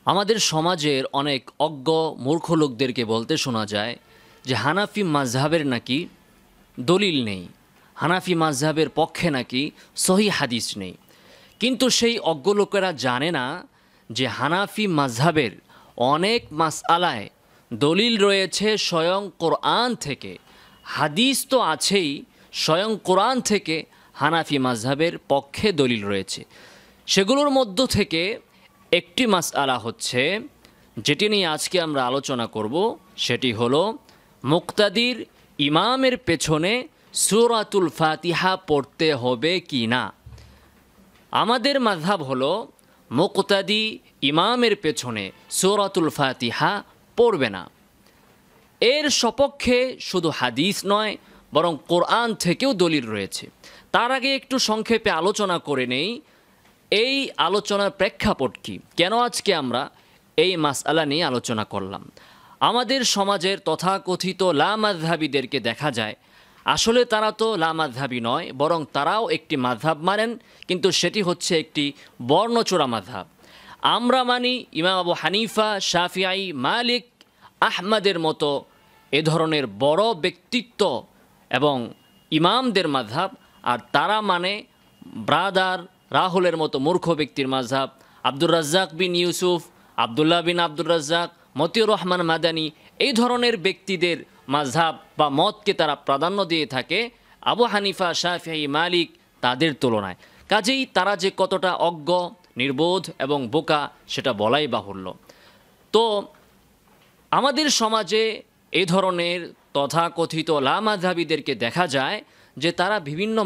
আমাদের সমাজের অনেক অজ্ঞ মূর্খ লোকদেরকে বলতে শোনা যায় যে হানাফি মাযহাবের নাকি দলিল নেই, হানাফি মাযহাবের পক্ষে নাকি সহি হাদিস নেই। কিন্তু সেই অজ্ঞ লোকেরা জানে না যে হানাফি মাযহাবের অনেক মাসআলায় দলিল রয়েছে স্বয়ং কোরআন থেকে। হাদিস তো আছেই, স্বয়ং কোরআন থেকে হানাফি মাযহাবের পক্ষে দলিল রয়েছে। সেগুলোর মধ্য থেকে একটি মাসআলা হচ্ছে, যেটি নিয়ে আজকে আমরা আলোচনা করব, সেটি হলো মুক্তাদির ইমামের পেছনে সূরাতুল ফাতিহা পড়তে হবে কি না। আমাদের মাযহাব হলো মুক্তাদি ইমামের পেছনে সূরাতুল ফাতিহা পড়বে না। এর সপক্ষে শুধু হাদিস নয়, বরং কোরআন থেকেও দলিল রয়েছে। তার আগে একটু সংক্ষেপে আলোচনা করে নেই এই আলোচনার প্রেক্ষাপট কী, কেন আজকে আমরা এই মাসআলা নিয়ে আলোচনা করলাম। আমাদের সমাজের তথাকথিত লামাযহাবীদেরকে দেখা যায় আসলে তারা তো লামাযহাবী নয়, বরং তারাও একটি মাযহাব মানেন, কিন্তু সেটি হচ্ছে একটি বর্ণচোরা মাযহাব। আমরা মানি ইমাম আবু হানিফা, শাফিঈ, মালিক, আহমদের মতো এ ধরনের বড় ব্যক্তিত্ব এবং ইমামদের মাযহাব, আর তারা মানে ব্রাদার রাহুলের মতো মূর্খ ব্যক্তির মাযহাব। আব্দুর রাজ্জাক বিন ইউসুফ, আবদুল্লাহ বিন আব্দুর রাজ্জাক, মতিউর রহমান মাদানী, এই ধরনের ব্যক্তিদের মাযহাব বা মতকে তারা প্রাধান্য দিয়ে থাকে আবু হানিফা, শাফিঈ, মালিক তাদের তুলনায়। কাজেই তারা যে কতটা অজ্ঞ, নির্বোধ এবং বোকা সেটা বলাই বাহুল্য। তো আমাদের সমাজে এই ধরনের তথাকথিত লামাযহাবীদেরকে দেখা যায় যে তারা বিভিন্ন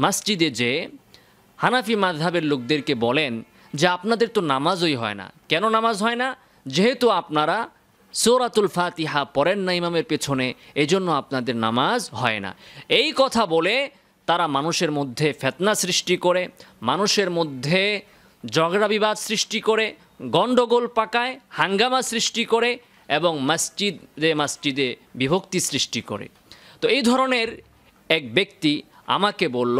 মসজিদে যে হানাফি মাযহাবের লোকদেরকে বলেন যে আপনাদের তো নামাজই হয় না। কেন নামাজ হয় না? যেহেতু আপনারা সূরাতুল ফাতিহা পড়েন না ইমামের পেছনে, এজন্য আপনাদের নামাজ হয় না। এই কথা বলে তারা মানুষের মধ্যে ফিতনা সৃষ্টি করে, মানুষের মধ্যে ঝগড়া বিবাদ সৃষ্টি করে, গণ্ডগোল পাকায়, হাঙ্গামা সৃষ্টি করে এবং মসজিদে বিভক্তি সৃষ্টি করে। তো এই ধরনের এক ব্যক্তি আমাকে বলল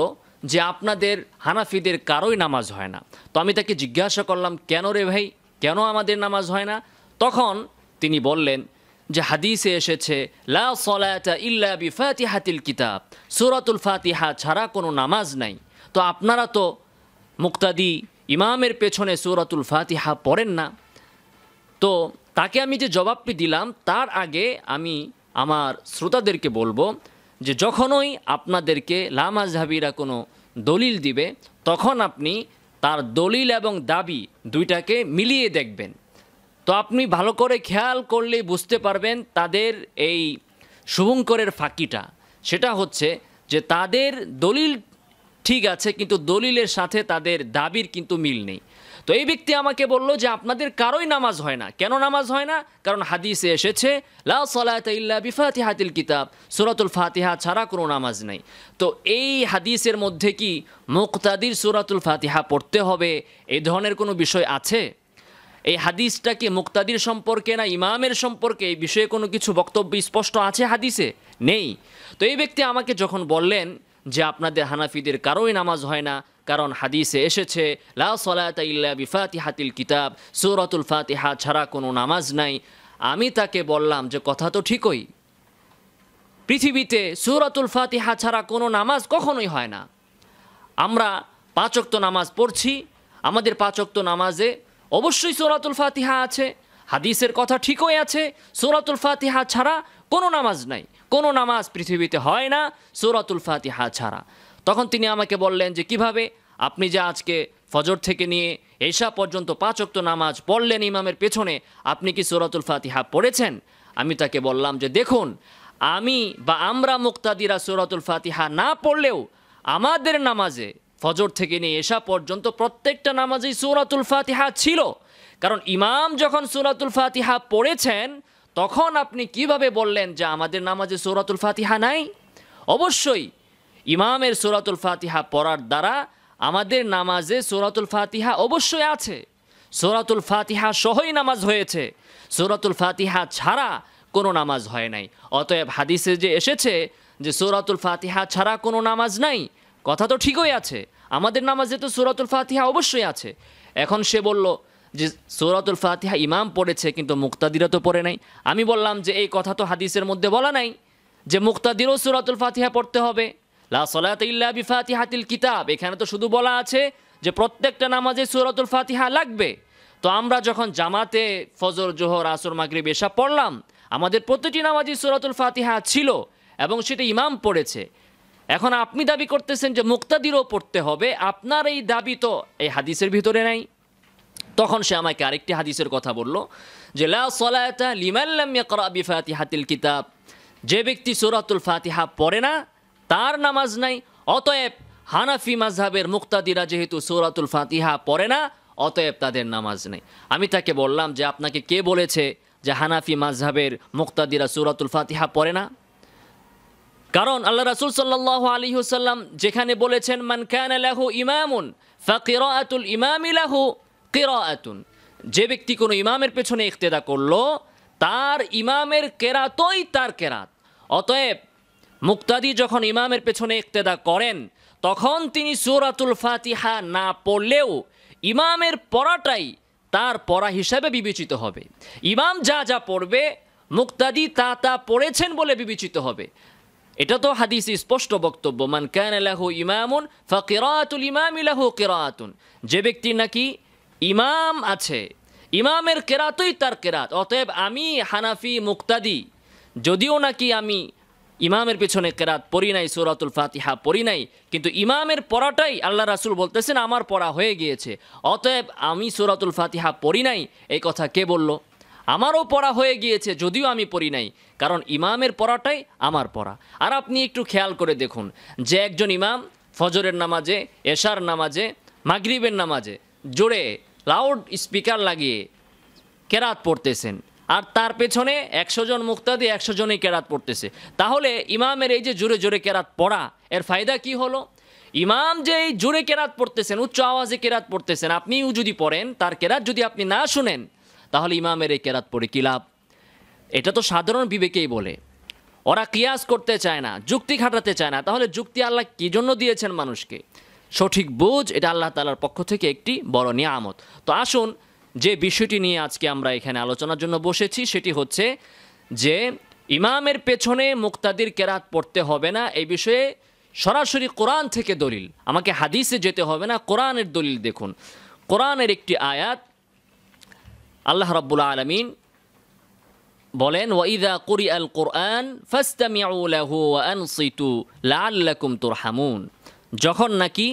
যে আপনাদের হানাফিদের কারোই নামাজ হয় না। তো আমি তাকে জিজ্ঞাসা করলাম, কেন রে ভাই, কেন আমাদের নামাজ হয় না? তখন তিনি বললেন যে হাদিসে এসেছে লা সলাতা ইল্লা বিফাতিহাতিল কিতাব, সূরাতুল ফাতিহা ছাড়া কোনো নামাজ নাই। তো আপনারা তো মুক্তাদি ইমামের পেছনে সূরাতুল ফাতিহা পড়েন না। তো তাকে আমি যে জবাবটি দিলাম, তার আগে আমি আমার শ্রোতাদেরকে বলবো যে যখনই আপনাদেরকে লামাযহাবীরা কোনো দলিল দিবে, তখন আপনি তার দলিল এবং দাবি দুইটাকে মিলিয়ে দেখবেন। তো আপনি ভালো করে খেয়াল করলেই বুঝতে পারবেন তাদের এই শুভঙ্করের ফাঁকিটা। সেটা হচ্ছে যে তাদের দলিল ঠিক আছে, কিন্তু দলিলের সাথে তাদের দাবির কিন্তু মিল নেই। তো এই ব্যক্তি আমাকে বলল যে আপনাদের কারোই নামাজ হয় না। কেন নামাজ হয় না? কারণ হাদিসে এসেছে লা সলাতা ইল্লা বিফাতিহাতিল কিতাব, সূরাতুল ফাতিহা ছাড়া কোনো নামাজ নাই। তো এই হাদিসের মধ্যে কি মুক্তাদির সূরাতুল ফাতিহা পড়তে হবে এই ধরনের কোনো বিষয় আছে? এই হাদিসটা কি মুক্তাদির সম্পর্কে না ইমামের সম্পর্কে, এই বিষয়ে কোনো কিছু বক্তব্য স্পষ্ট আছে হাদিসে? নেই। তো এই ব্যক্তি আমাকে যখন বললেন যে আপনাদের হানাফিদের কারোই নামাজ হয় না, কারণ হাদিসে এসেছে লা সলাতা ইল্লা বিফাতিহাতিল কিতাব, সূরাতুল ফাতিহা ছাড়া কোনো নামাজ নাই, আমি তাকে বললাম যে কথা তো ঠিকই, পৃথিবীতে সূরাতুল ফাতিহা ছাড়া কোনো নামাজ কখনোই হয় না। আমরা 5 ওয়াক্ত নামাজ পড়ছি, আমাদের 5 ওয়াক্ত নামাজে অবশ্যই সূরাতুল ফাতিহা আছে, হাদিসের কথা ঠিকই আছে, সূরাতুল ফাতিহা ছাড়া কোনো নামাজ নাই, কোনো নামাজ পৃথিবীতে হয় না সূরাতুল ফাতিহা ছাড়া। তখন তিনি আমাকে বললেন যে কিভাবে আপনি যে আজকে ফজর থেকে নিয়ে এশা পর্যন্ত 5 ওয়াক্ত নামাজ পড়লেন ইমামের পেছনে, আপনি কি সূরাতুল ফাতিহা পড়েছেন? আমি তাকে বললাম যে দেখুন, আমি বা আমরা মুক্তাদিরা সূরাতুল ফাতিহা না পড়লেও আমাদের নামাজে ফজর থেকে নিয়ে এশা পর্যন্ত প্রত্যেকটা নামাজেই সূরাতুল ফাতিহা ছিল। কারণ ইমাম যখন সূরাতুল ফাতিহা পড়েছেন, তখন আপনি কিভাবে বললেন যে আমাদের নামাজে সূরাতুল ফাতিহা নাই? অবশ্যই ইমামের সূরাতুল ফাতিহা পড়ার দ্বারা আমাদের নামাজে সূরাতুল ফাতিহা অবশ্যই আছে। সূরাতুল ফাতিহা সহই নামাজ হয়েছে, সূরাতুল ফাতিহা ছাড়া কোনো নামাজ হয় নাই। অতএব হাদিসে যে এসেছে যে সূরাতুল ফাতিহা ছাড়া কোনো নামাজ নাই, কথা তো ঠিকই আছে, আমাদের নামাজে তো সূরাতুল ফাতিহা অবশ্যই আছে। এখন সে বলল যে সূরাতুল ফাতিহা ইমাম পড়েছে কিন্তু মুক্তাদিরা তো পড়ে নাই। আমি বললাম যে এই কথা তো হাদিসের মধ্যে বলা নাই যে মুক্তাদিরও সূরাতুল ফাতিহা পড়তে হবে। লা সলাতা ইল্লা বিফাতিহাতিল কিতাব, এখানে তো শুধু বলা আছে যে প্রত্যেকটা নামাজে সূরাতুল ফাতিহা লাগবে। তো আমরা যখন জামাতে ফজর, জোহর, আসর, মাগরিব, এশা পড়লাম, আমাদের প্রতিটি নামাজে সূরাতুল ফাতিহা ছিল এবং সেটা ইমাম পড়েছে। এখন আপনি দাবি করতেছেন যে মুক্তাদিরও পড়তে হবে, আপনার এই দাবি তো এই হাদিসের ভিতরে নাই। তখন সে আমাকে আরেকটি হাদিসের কথা বলল যে লা সলাতা লিমান লাম ইয়াকরা বিফাতিহাতিল কিতাব, যে ব্যক্তি সূরাতুল ফাতিহা পড়ে না তার নামাজ নাই। অতএব হানাফি মাযহাবের মুক্তাদিরা যেহেতু সূরাতুল ফাতিহা পড়ে না, অতএব তাদের নামাজ নেই। আমি তাকে বললাম যে আপনাকে কে বলেছে যে হানাফি মাযহাবের মুক্তাদিরা সূরাতুল ফাতিহা পড়ে না? কারণ আল্লাহ রাসূল সাল্লাল্লাহু আলাইহি ওয়াসাল্লাম যেখানে বলেছেন মান কানা লাহু ইমামুন ফাকিরাআতুল ইমামি লাহু কিরাআতুন, যে ব্যক্তি কোনো ইমামের পেছনে ইক্তেদা করলো তার ইমামের কেরাতই তার কেরাত। অতএব মুক্তাদি যখন ইমামের পেছনে ইক্তেদা করেন তখন তিনি সূরাতুল ফাতিহা না পড়লেও ইমামের পড়াটাই তার পড়া হিসাবে বিবেচিত হবে। ইমাম যা যা পড়বে মুক্তাদি তা তা পড়েছেন বলে বিবেচিত হবে। এটা তো হাদিসে স্পষ্ট বক্তব্য, মান কানা লাহু ইমামুন ফাকিরাতুল ইমামি লাহু কিরাআতুন, যে ব্যক্তি নাকি ইমাম আছে ইমামের কেরাতই তার কেরাত। অতএব আমি হানাফি মুক্তাদি, যদিও নাকি আমি ইমামের পেছনে কেরাত পড়ি নাই, সূরাতুল ফাতিহা পড়ি নাই, কিন্তু ইমামের পড়াটাই আল্লাহ রাসূল বলতেছেন আমার পড়া হয়ে গিয়েছে, অতএব আমি সূরাতুল ফাতিহা পড়ি নাই। এই কথা কে বলল? আমারও পড়া হয়ে গিয়েছে যদিও আমি পড়ি নাই, কারণ ইমামের পড়াটাই আমার পড়া। আর আপনি একটু খেয়াল করে দেখুন যে একজন ইমাম ফজরের নামাজে, এশার নামাজে, মাগরিবের নামাজে জোরে লাউড স্পিকার লাগিয়ে কেরাত পড়তেছেন, আর তার পেছনে 100 জন মুক্তাদি 100 জনই কেরাত পড়তেছে। তাহলে ইমামের এই যে জোরে জোরে কেরাত পড়া, এর ফায়দা কি হলো? ইমাম যে এই জোরে কেরাত পড়তেছেন, উচ্চ আওয়াজে কেরাত পড়তেছেন, আপনিও যদি পড়েন তার কেরাত যদি আপনি না শুনেন, তাহলে ইমামের এই কেরাত পড়ে কী লাভ? এটা তো সাধারণ বিবেকেই বলে। ওরা কিয়াস করতে চায় না, যুক্তি খাটাতে চায় না। তাহলে যুক্তি আল্লাহ কী জন্য দিয়েছেন মানুষকে? সঠিক বুঝ, এটা আল্লাহ তাআলার পক্ষ থেকে একটি বড় নিয়ামত। তো আসুন, যে বিষয়টি নিয়ে আজকে আমরা এখানে আলোচনার জন্য বসেছি সেটি হচ্ছে যে ইমামের পেছনে মুক্তাদির কেরাত পড়তে হবে না, এই বিষয়ে সরাসরি কোরআন থেকে দলিল। আমাকে হাদিসে যেতে হবে না, কোরআনের দলিল দেখুন। কোরআনের একটি আয়াত আল্লাহ রাব্বুল আলামিন বলেন ওয়াইদা কুরিআল কুরআন ফাসতামিউ লাহু ওয়া আনসিতু লাআল্লাকুম তুরহামুন, যখন নাকি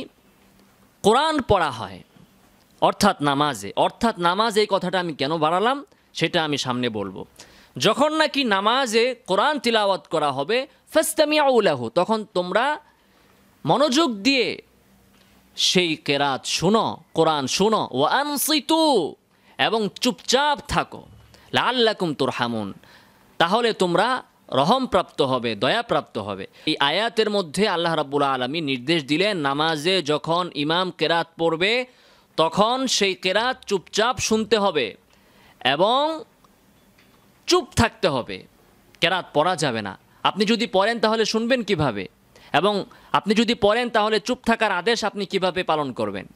কোরআন পড়া হয় অর্থাৎ নামাজে, এই কথাটা আমি কেন বাড়ালাম সেটা আমি সামনে বলবো। যখন নাকি নামাজে কোরআন তিলাওয়াত করা হবে ফাসতামিউ লাহু, তখন তোমরা মনোযোগ দিয়ে সেই কেরাত শুনো, কোরআন শুনো, ওয়া আনসিতু, এবং চুপচাপ থাকো, লাআল্লাকুম তুরহামুন, তাহলে তোমরা রহমপ্রাপ্ত হবে, দয়াপ্রাপ্ত হবে। এই আয়াতের মধ্যে আল্লাহ রাব্বুল আলামিন নির্দেশ দিলেন নামাজে যখন ইমাম কেরাত পড়বে তখন সেই কেরাত চুপচাপ শুনতে হবে এবং চুপ থাকতে হবে, কেরাত পড়া যাবে না। আপনি যদি পড়েন তাহলে শুনবেন কিভাবে? এবং আপনি যদি পড়েন তাহলে চুপ থাকার আদেশ আপনি কিভাবে পালন করবেন?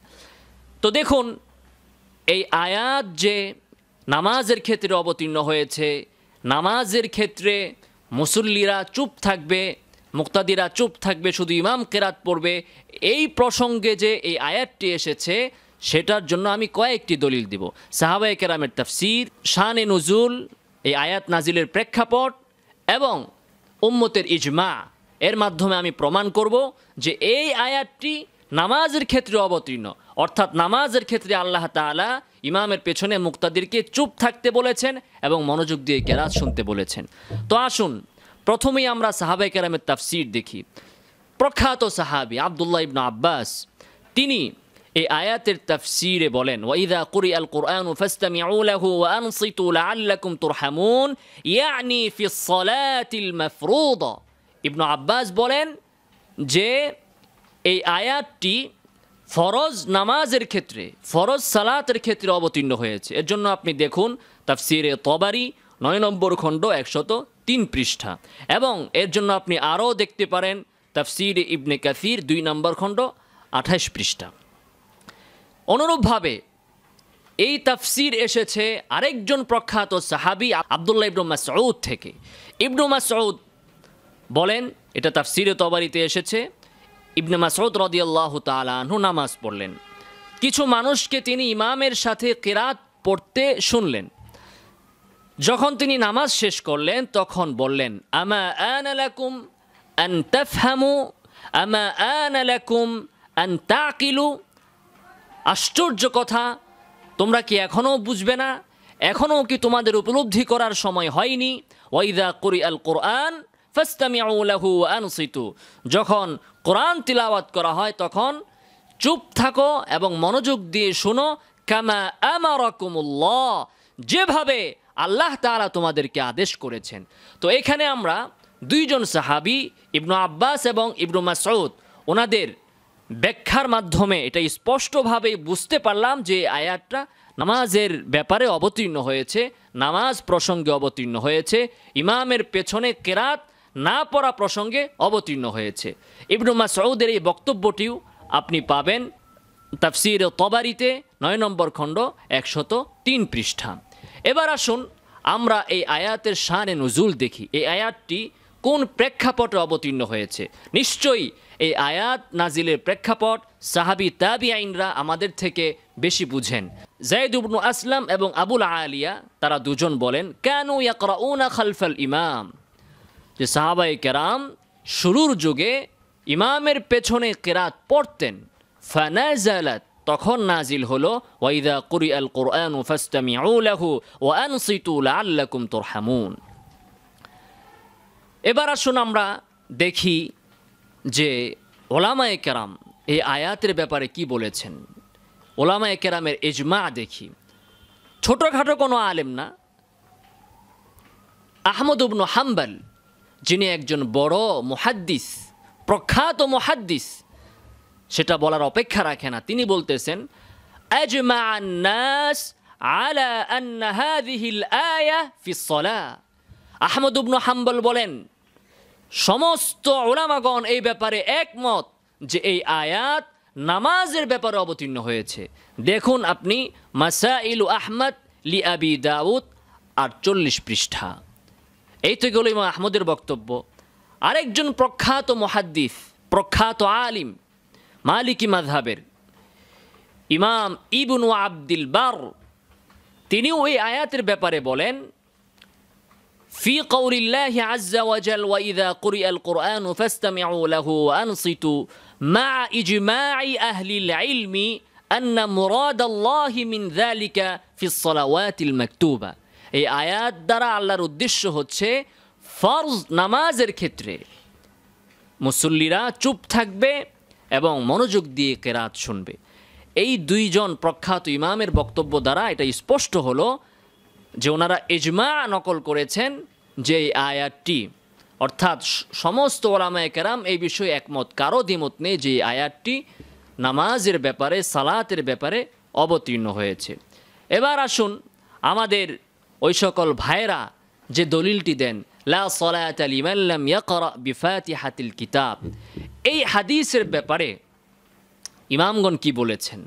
তো দেখুন, এই আয়াত যে নামাজের ক্ষেত্রে অবতীর্ণ হয়েছে, নামাজের ক্ষেত্রে মুসল্লিরা চুপ থাকবে, মুক্তাদিরা চুপ থাকবে, শুধু ইমাম কেরাত পড়বে, এই প্রসঙ্গে যে এই আয়াতটি এসেছে সেটার জন্য আমি কয়েকটি দলিল দিব। সাহাবায়ে কেরামের তাফসীর, শানে নুজুল, এই আয়াত নাজিলের প্রেক্ষাপট এবং উম্মতের ইজমা, এর মাধ্যমে আমি প্রমাণ করব যে এই আয়াতটি নামাজের ক্ষেত্রে অবতীর্ণ, অর্থাৎ নামাজের ক্ষেত্রে আল্লাহ তাআলা ইমামের পেছনে মুক্তাদিরকে চুপ থাকতে বলেছেন এবং মনোযোগ দিয়ে কেরাত শুনতে বলেছেন। তো আসুন, প্রথমেই আমরা সাহাবায়ে কেরামের তাফসীর দেখি। প্রখ্যাত সাহাবী আব্দুল্লাহ ইবনে আব্বাস তিনি এই আয়াতের তাফসীরে বলেন ওয়াইদা কুরিআল কুরআনু ফাসতামিউ লাহু ওয়া আনসিতু লাআল্লাকুম তুরহামুন ইয়ানি ফিস সালাতিল মাফরুদা। ইবনে আব্বাস বলেন যে এই আয়াতটি ফরজ নামাজের ক্ষেত্রে, ফরজ সালাতের ক্ষেত্রে অবতীর্ণ হয়েছে। এর জন্য আপনি দেখুন তাফসীরে তবারি 9 নম্বর খণ্ড 103 পৃষ্ঠা, এবং এর জন্য আপনি আরও দেখতে পারেন তাফসীরে ইবনে কাসির 2 নম্বর খণ্ড 28 পৃষ্ঠা। অনুরূপভাবে এই তাফসির এসেছে আরেকজন প্রখ্যাত সাহাবী আব্দুল্লাহ ইবনে মাসউদ থেকে। ইবনে মাসউদ বলেন, এটা তাফসিরে তবারিতে এসেছে, ইবনে মাসউদ রাদিয়াল্লাহু তাআলা আনহু নামাজ পড়লেন। কিছু মানুষকে তিনি ইমামের সাথে কিরাত পড়তে শুনলেন। যখন তিনি নামাজ শেষ করলেন তখন বললেন, আমা আনা লাকুম আন তাফহামু আমা আনা লাকুম আন তাকিলু। আশ্চর্য কথা, তোমরা কি এখনও বুঝবে না? এখনও কি তোমাদের উপলব্ধি করার সময় হয়নি? ওয়াইদা কুরিআল কুরআন ফাসতামিউ লাহু ওয়া আনসিতু। যখন কোরআন তিলাওয়াত করা হয় তখন চুপ থাকো এবং মনোযোগ দিয়ে শোনো। কামা আমারাকুমুল্লাহ, যেভাবে আল্লাহ তাআলা তোমাদেরকে আদেশ করেছেন। তো এখানে আমরা দুইজন সাহাবী ইবনু আব্বাস এবং ইবনু মাসউদ ওনাদের ব্যাখ্যার মাধ্যমে এটা স্পষ্টভাবে বুঝতে পারলাম যে আয়াতটা নামাজের ব্যাপারে অবতীর্ণ হয়েছে, নামাজ প্রসঙ্গে অবতীর্ণ হয়েছে, ইমামের পেছনে কেরাত না পড়া প্রসঙ্গে অবতীর্ণ হয়েছে। ইবনু মাসউদের এই বক্তব্যটিও আপনি পাবেন তাফসির তবারিতে 9 নম্বর খণ্ড 103 পৃষ্ঠা। এবার আসুন আমরা এই আয়াতের শানে নুজুল দেখি। এই আয়াতটি কোন প্রেক্ষাপটে অবতীর্ণ হয়েছে? নিশ্চয়ই এই আয়াত নাজিলের প্রেক্ষাপট সাহাবী তাবিঈনরা আমাদের থেকে বেশি বুঝেন। যায়েদ ইবনে আসলাম এবং আবুল আলিয়া তারা দুজন বলেন, কানু ইয়াকরাউনা খালফাল ইমাম, যে সাহাবায়ে কেরাম শুরুর যুগে ইমামের পেছনে কিরাত পড়তেন। ফানাজালাত, তখন নাজিল হলো, ওয়াইদা কুরিআল কুরআনু ফাসতামিউ লাহু ওয়া আনসিতু লাআল্লাকুম তুরহামুন। এবার আসুন আমরা দেখি যে ওলামায়ে কেরাম এই আয়াতের ব্যাপারে কি বলেছেন। ওলামায়ে কেরামের ইজমা দেখি। ছোটোখাটো কোনো আলেম না, আহমদ ইবনে হাম্বল যিনি একজন বড় মুহাদ্দিস, প্রখ্যাত মুহাদ্দিস, সেটা বলার অপেক্ষা রাখে না, তিনি বলতেছেন, আজমাআন নাস আলা আন্না হাযিহিল আয়া ফিস সালাহ। আহমদ ইবনে হাম্বল বলেন, সমস্ত উলামাগণ এই ব্যাপারে একমত যে এই আয়াত নামাজের ব্যাপারে অবতীর্ণ হয়েছে। দেখুন আপনি মাসাইলু আহমদ লি আবি দাউদ 48 পৃষ্ঠা। এই তো গেল ইমাম আহমদের বক্তব্য। আরেকজন প্রখ্যাত মুহাদ্দিস, প্রখ্যাত আলিম, মালিকি মাযহাবের ইমাম ইবনু আব্দুল বার, তিনিও এই আয়াতের ব্যাপারে বলেন, ফি কওলিল্লাহি আযজা ওয়া জাল ওয়া ইযা কুরিআল কুরআনু ফাসতামিউ লাহু ওয়া আনসিতু মা ইজমা'i আহলিল ইলমি আন্না মুরাদাল্লাহি মিন যালিকা ফিস সালাওয়াতিল মাকতুবা। এই আয়াত দ্বারা আল্লাহর উদ্দেশ্য হচ্ছে ফরজ নামাজের ক্ষেত্রে মুসল্লিরা চুপ থাকবে এবং মনোযোগ দিয়ে কেরাত শুনবে। এই দুইজন প্রখ্যাত ইমামের বক্তব্য দ্বারা এটা স্পষ্ট হলো যে ওনারা ইজমা নকল করেছেন যে এই আয়াতটি, অর্থাৎ সমস্ত ওলামায়ে কেরাম এই বিষয়ে একমত, কারো দ্বিমত নেই যে এই আয়াতটি নামাজের ব্যাপারে, সালাতের ব্যাপারে অবতীর্ণ হয়েছে। এবার আসুন আমাদের ওই সকল ভাইরা যে দলিলটি দেন, লা সালাতা লিমান লাম ইয়াকরা বিফাতিহাতিল কিতাব, এই হাদিসের ব্যাপারে ইমামগণ কি বলেছেন?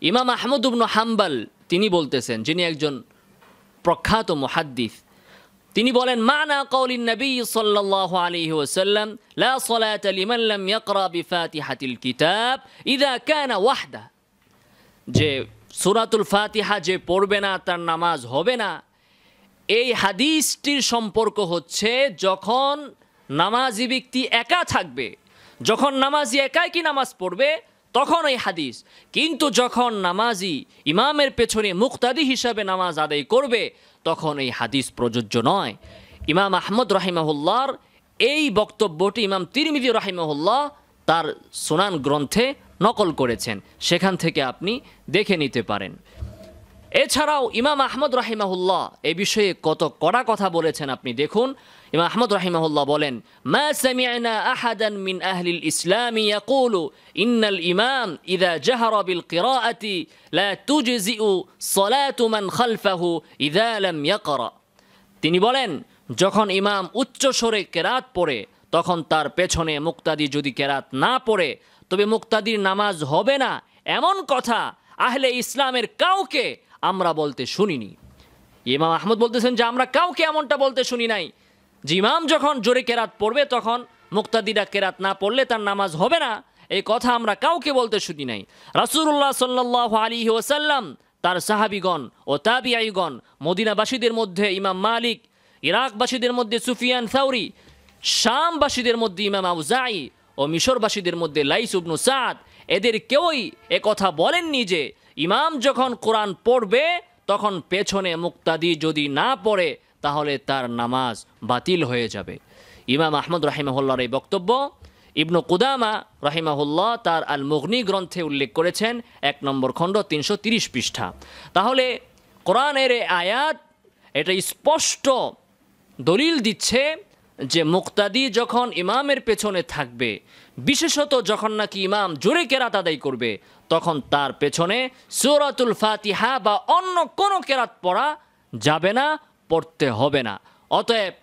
ইমাম আহমদ ইবনে হাম্বল তিনি বলতেছেন, যিনি একজন প্রখ্যাত মুহাদ্দিস, তিনি বলেন, মানা কওলিন নবী সাল্লাল্লাহু আলাইহি ওয়াসাল্লাম লা সালাতা লিমান লাম ইয়াকরা বিফাতিহাতিল কিতাব ইযা কানা ওয়াহদা, যে সূরাতুল ফাতিহা যে পড়বে না তার নামাজ হবে না। এই হাদিসটির সম্পর্ক হচ্ছে যখন নামাজি ব্যক্তি একা থাকবে, যখন নামাজি একাই কি নামাজ পড়বে তখন এই হাদিস, কিন্তু যখন নামাজি ইমামের পেছনে মুক্তাদি হিসাবে নামাজ আদায় করবে তখন এই হাদিস প্রযোজ্য নয়। ইমাম আহমদ রাহিমাহুল্লাহর এই বক্তব্যটি ইমাম তিরমিজি রাহিমাহুল্লাহ তার সুনান গ্রন্থে নকল করেছেন, সেখান থেকে আপনি দেখে নিতে পারেন। এছাড়াও ইমাম আহমদ রাহিমাহুল্লাহ এই বিষয়ে কত কড়া কথা বলেছেন আপনি দেখুন। ইমাম আহমদ রাহিমাহুল্লাহ বলেন, মা সামি'না আহাদান মিন আহলিল ইসলাম ইয়াকুলু ইন্নাল ইমাম ইযা জাহারা বিল কিরাআতি লা তুজজিউ সালাতু মান খালফাহু ইযা লাম ইয়াকরা। তিনি বলেন, যখন ইমাম উচ্চ স্বরে কেরাত পড়ে তখন তার পেছনে মুক্তাদি যদি কেরাত না পড়ে তবে মুক্তাদির নামাজ হবে না, এমন কথা আহলে ইসলামের কাউকে আমরা বলতে শুনিনি। ইমাম আহমদ বলতেছেন যে আমরা কাউকে এমনটা বলতে শুনি নাই যে ইমাম যখন জোরে কেরাত পড়বে তখন মুক্তাদিরা কেরাত না পড়লে তার নামাজ হবে না, এই কথা আমরা কাউকে বলতে শুনি নাই। রাসূলুল্লাহ সাল্লাল্লাহু আলাইহি ওয়াসাল্লাম, তার সাহাবীগণ ও তাবিঈগণ, মদিনাবাসীদের মধ্যে ইমাম মালিক, ইরাকবাসীদের মধ্যে সুফিয়ান সাউরি, শামবাসীদের মধ্যে ইমাম আউজাঈ ও মিশরবাসীদের মধ্যে লাইস ইবনু সাদ, এদের কেউই কথা বলেননি যে ইমাম যখন কোরআন পড়বে তখন পেছনে মুক্তাদি যদি না পড়ে তাহলে তার নামাজ বাতিল হয়ে যাবে। ইমাম আহমদ রাহিমাহুল্লাহর এই বক্তব্য ইবনু কুদামা রাহিমাহুল্লাহ তার আল মুগনি গ্রন্থে উল্লেখ করেছেন, 1 নম্বর খণ্ড 330 পৃষ্ঠা। তাহলে কোরআনের এই আয়াত এটা স্পষ্ট দলিল দিচ্ছে যে মুক্তাদি যখন ইমামের পেছনে থাকবে, বিশেষত যখন নাকি ইমাম জোরে কেরাত আদায় করবে, তখন তার পেছনে সূরাতুল ফাতিহা বা অন্য কোনো কেরাত পড়া যাবে না, পড়তে হবে না। অতএব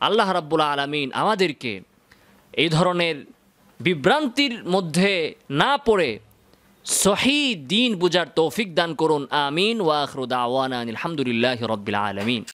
আল্লাহ রাব্বুল আলামিন আমাদেরকে এই ধরনের বিভ্রান্তির মধ্যে না পড়ে সহিহ দ্বীন বুঝার তৌফিক দান করুন। আমিন ওয়া আখিরু দাওয়ানা আলহামদুলিল্লাহি রাব্বিল আলামিন।